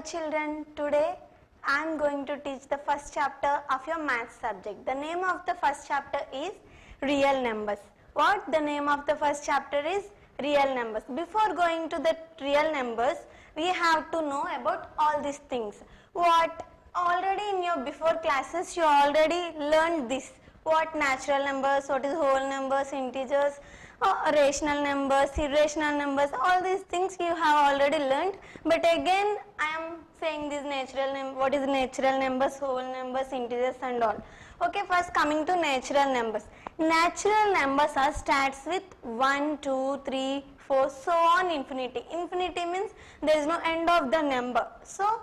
children, today I am going to teach the first chapter of your maths subject. The name of the first chapter is real numbers. What? The name of the first chapter is real numbers. Before going to the real numbers, we have to know about all these things. What? Already in your before classes you already learned this. What natural numbers, what is whole numbers, integers, rational numbers, irrational numbers, all these things you have already learned. But again I am saying these what is natural numbers, whole numbers, integers and all. Okay, first coming to natural numbers. Natural numbers are starts with 1, 2, 3, 4, so on infinity. Infinity means there is no end of the number. So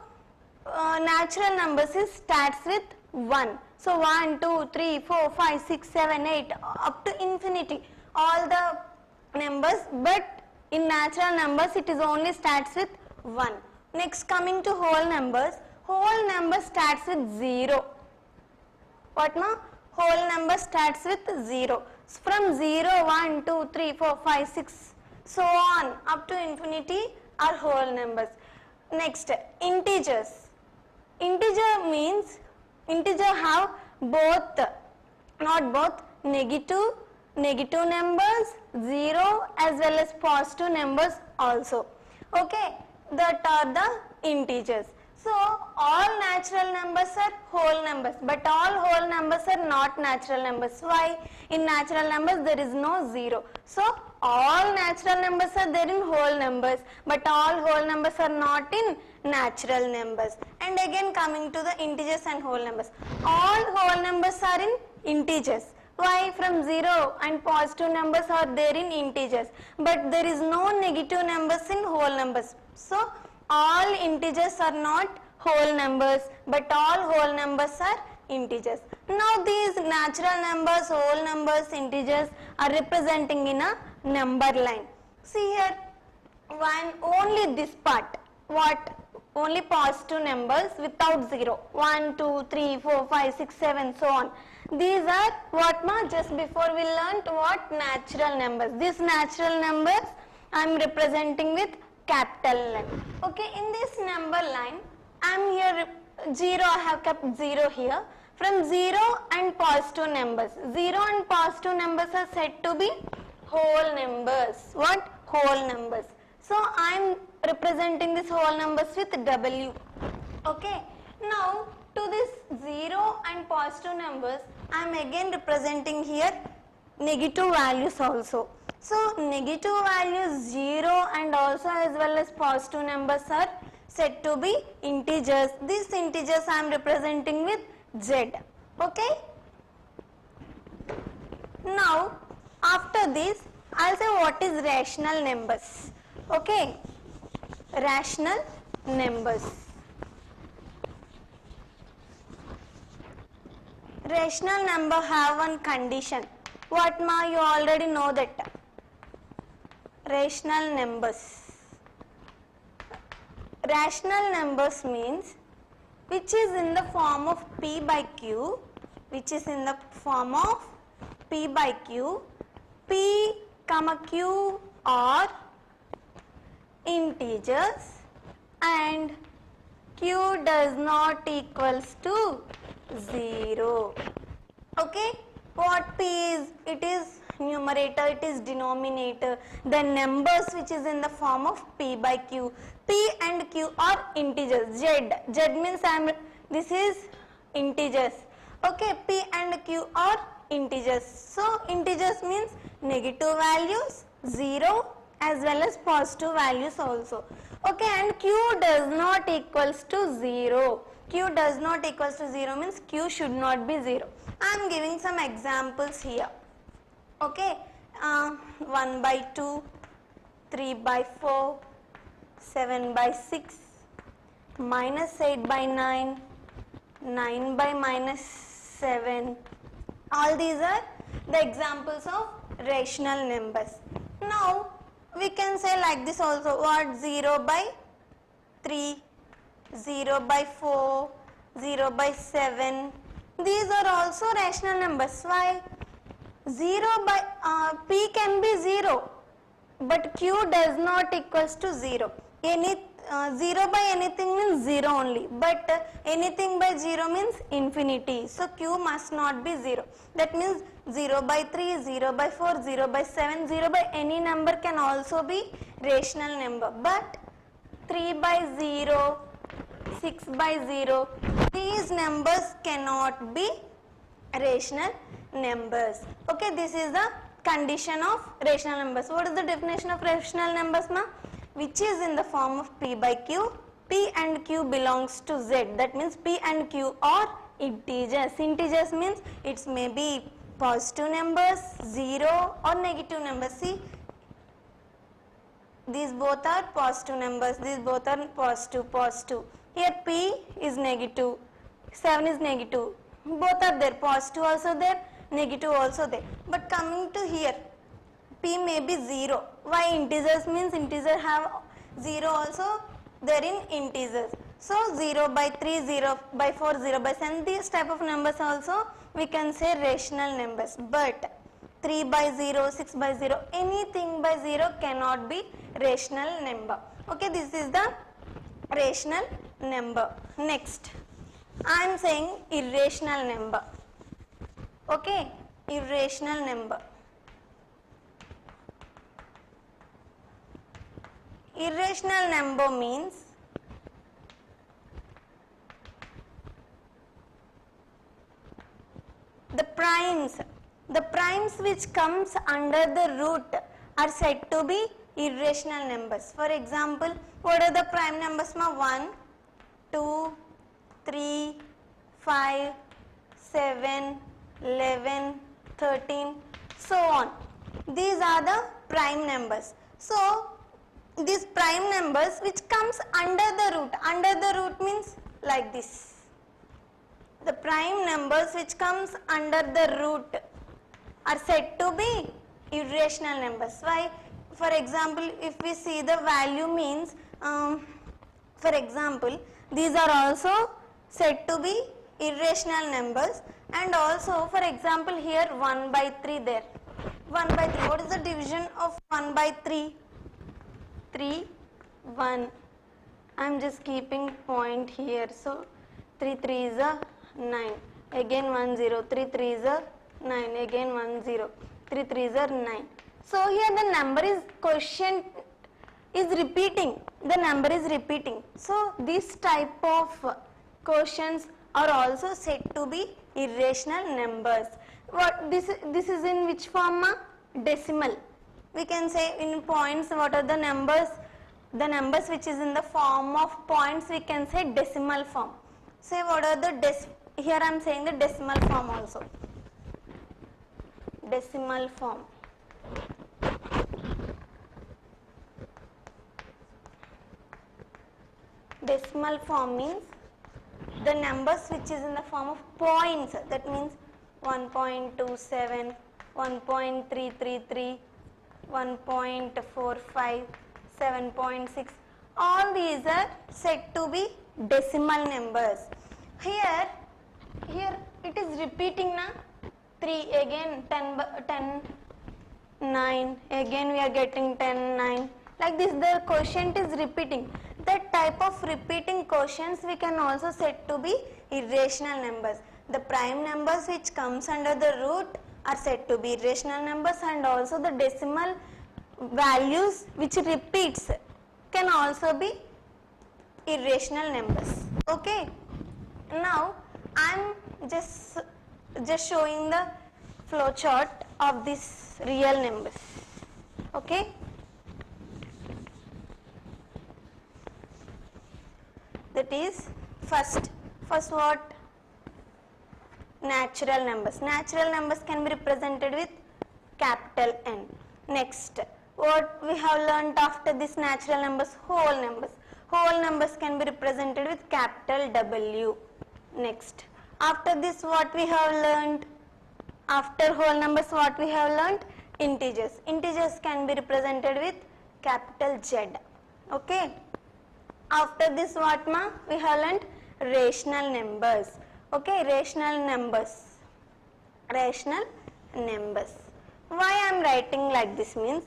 natural numbers is starts with 1. So 1, 2, 3, 4, 5, 6, 7, 8 up to infinity. All the numbers, but in natural numbers it is only starts with 1. Next coming to whole numbers. Whole number starts with 0. What ma? Whole number starts with 0. From 0, 1, 2, 3, 4, 5, 6 so on up to infinity are whole numbers. Next, integers. Integer means integer have both, not both, negative numbers, 0 as well as positive numbers also. Okay, that are the integers. So all natural numbers are whole numbers, but all whole numbers are not natural numbers. Why? In natural numbers there is no 0. So all natural numbers are there in whole numbers, but all whole numbers are not in natural numbers. And again coming to the integers and whole numbers. All whole numbers are in integers. Why? From 0 and positive numbers are there in integers, but there is no negative numbers in whole numbers. So all integers are not whole numbers, but all whole numbers are integers. Now these natural numbers, whole numbers, integers are representing in a number line. See here, only this part. What? Only positive numbers without 0. 1, 2, 3, 4, 5, 6, 7 so on. These are what ma? Just before we learnt what? Natural numbers. These natural numbers I am representing with capital N. Okay, in this number line I am here 0, I have kept 0 here. From 0 and positive numbers. 0 and positive numbers are said to be whole numbers. What? Whole numbers. So I am representing this whole numbers with W. Okay. Now to this 0 and positive numbers I am again representing here negative values also. So negative values 0 and also as well as positive numbers are said to be integers. These integers I am representing with Z. Okay. Now after this I will say what is rational numbers. Okay. Rational numbers. Rational number have one condition. What ma? You already know that. Rational numbers. Rational numbers means which is in the form of P by Q, which is in the form of P by Q. P, Q are integers and Q does not equals to 0. Okay, what P is? It is numerator, it is denominator. The numbers which is in the form of P by Q. P and Q are integers. Z means this is integers. Okay, P and Q are integers. So integers means negative values, 0 as well as positive values also. Okay, and Q does not equals to 0. Q does not equals to 0 means Q should not be 0. I am giving some examples here. Okay, 1 by 2, 3 by 4, 7 by 6, minus 8 by 9, 9 by minus 7. All these are the examples of rational numbers. Now we can say like this also. What? 0 by 3, 0 by 4, 0 by 7. These are also rational numbers. Why? 0 by P can be 0, but Q does not equals to 0. Any 0 by anything means 0 only, but anything by 0 means infinity. So q must not be 0. That means 0 by 3, 0 by 4, 0 by 7, 0 by any number can also be rational number. But 3 by 0, 6 by 0, these numbers cannot be rational numbers. Okay, this is the condition of rational numbers. What is the definition of rational numbers, ma? Which is in the form of p by q. P and q belongs to z. That means p and q are integers. Integers means it may be positive numbers, 0 or negative numbers. See, these both are positive numbers, these both are positive. Here p is negative, 7 is negative, both are there, positive also there, negative also there. But coming to here, p may be 0. Why integers means integer have 0 also there in integers. So 0 by 3, 0 by 4, 0 by 7, these type of numbers also we can say rational numbers. But 3 by 0, 6 by 0, anything by 0 cannot be rational number. Okay, this is the rational number. Next, I am saying irrational number. Okay, irrational number. Irrational number means the primes which comes under the root are said to be irrational numbers. For example, what are the prime numbers? 1, 2, 3, 5, 7, 11, 13, so on. These are the prime numbers. So these prime numbers which comes under the root means like this. The prime numbers which comes under the root are said to be irrational numbers. Why? For example, if we see the value means, for example, these are also said to be irrational numbers. And also, for example, here 1 by 3 there. 1 by 3. What is the division of 1 by 3? 3, 1. I am just keeping point here. So 3 3 is a 9. Again 1 0. 3 3 is a 9. Again 1 0. 3 3 is a 9. So here the number is quotient is repeating. The number is repeating. So this type of quotients are also said to be irrational numbers. What this is in which form? Decimal. We can say in points what are the numbers? The numbers which is in the form of points we can say decimal form. Say what are the here I am saying the decimal form also. Decimal form. Decimal form means the numbers which is in the form of points. That means 1.27, 1.333, 1.45, 7.6. All these are said to be decimal numbers. Here it is repeating na. 3 again 10 9, again we are getting 10 9. Like this the quotient is repeating. That type of repeating quotients we can also said to be irrational numbers. The prime numbers which comes under the root are said to be irrational numbers, and also the decimal values which repeats can also be irrational numbers. Okay, now I am just showing the flow chart of this real numbers. Okay, that is first what? Natural numbers. Natural numbers can be represented with capital N. Next, what we have learnt after this natural numbers? Whole numbers. Whole numbers can be represented with capital W. Next, after this what we have learnt? After whole numbers what we have learnt? Integers. Integers can be represented with capital Z. Okay. After this what ma? We have learnt rational numbers. Okay, rational numbers. Rational numbers. Why I am writing like this means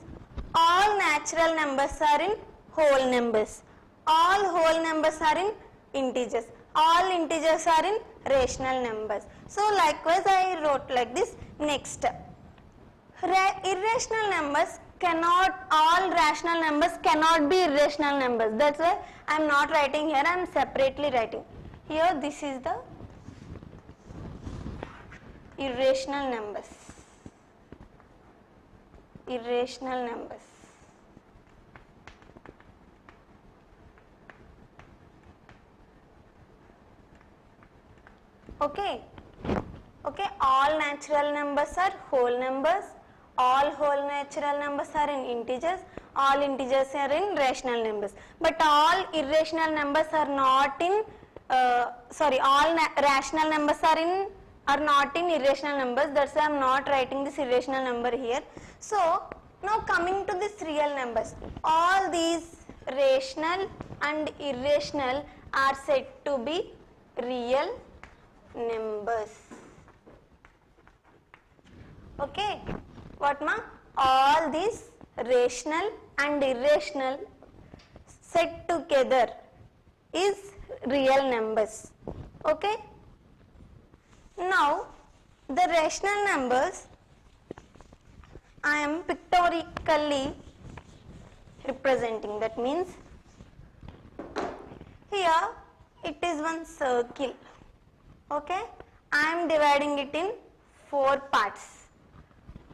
all natural numbers are in whole numbers. all whole numbers are in integers, all integers are in rational numbers. So likewise I wrote like this. Next, irrational numbers cannot, all rational numbers cannot be irrational numbers. That's why I am not writing here, I am separately writing. Here this is the irrational numbers. Irrational numbers. Okay. Okay, all natural numbers are whole numbers, all whole natural numbers are in integers, all integers are in rational numbers. But all irrational numbers are not in, all rational numbers are not in irrational numbers. That's why I am not writing this irrational number here. So now coming to this real numbers, all these rational and irrational are said to be real numbers. Okay, what ma? All these rational and irrational set together is real numbers. Okay. Now the rational numbers I am pictorially representing. That means here it is one circle. Okay, I am dividing it in 4 parts.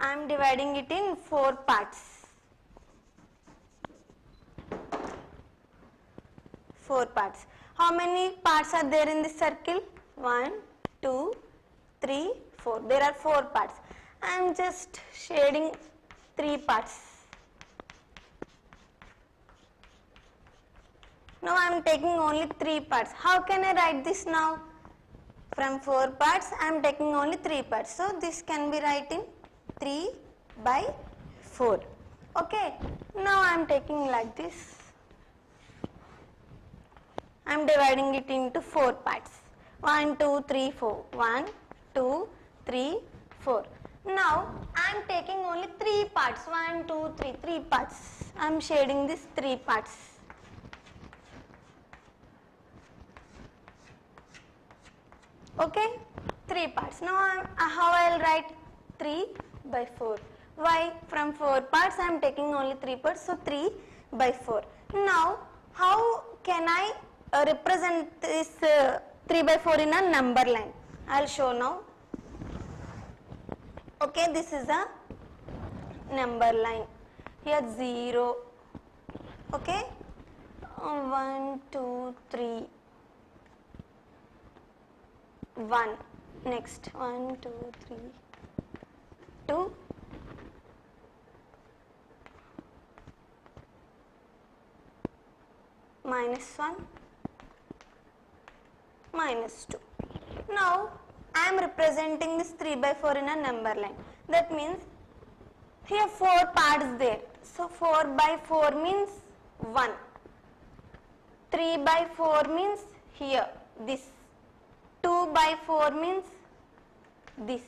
I am dividing it in 4 parts. 4 parts. How many parts are there in this circle? 1, 2, 3, 4. There are 4 parts. I am just shading 3 parts. Now I am taking only 3 parts. How can I write this now? From 4 parts I am taking only 3 parts. So this can be written 3 by 4. Okay. Now I am taking like this. I am dividing it into 4 parts. 1, 2, 3, 4. 1, 2, 3, 4. Now I am taking only 3 parts. 1, 2, 3, 3 parts. I am shading these 3 parts. Okay, 3 parts. Now how I will write 3 by 4. Why? From 4 parts I am taking only 3 parts, so 3 by 4. Now how can I represent this 3 by 4 in a number line? I will show now. Okay, this is a number line. Here 0. Okay, 1, 2, 3. 1. Next 1, 2, 3, 2, -1, -2. Now I am representing this 3 by 4 in a number line. That means here 4 parts there. So 4 by 4 means 1. 3 by 4 means here this. 2 by 4 means this.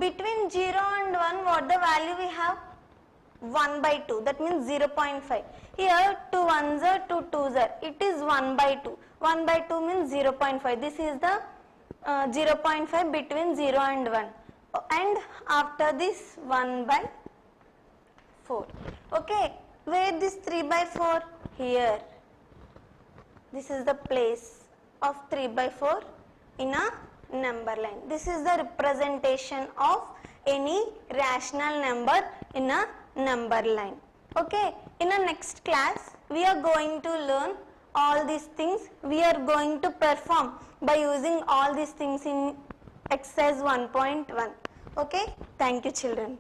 Between 0 and 1, what the value we have? 1 by 2. That means 0.5. Here 2 1s are 2 2s are. It is 1 by 2. 1 by 2 means 0.5. This is the 0.5 between 0 and 1. And after this 1 by 4. Okay. Where this 3 by 4? Here. This is the place of 3 by 4 in a number line. This is the representation of any rational number in a number line. Okay, in a next class we are going to learn all these things. We are going to perform by using all these things in exercise 1.1. Okay, thank you children.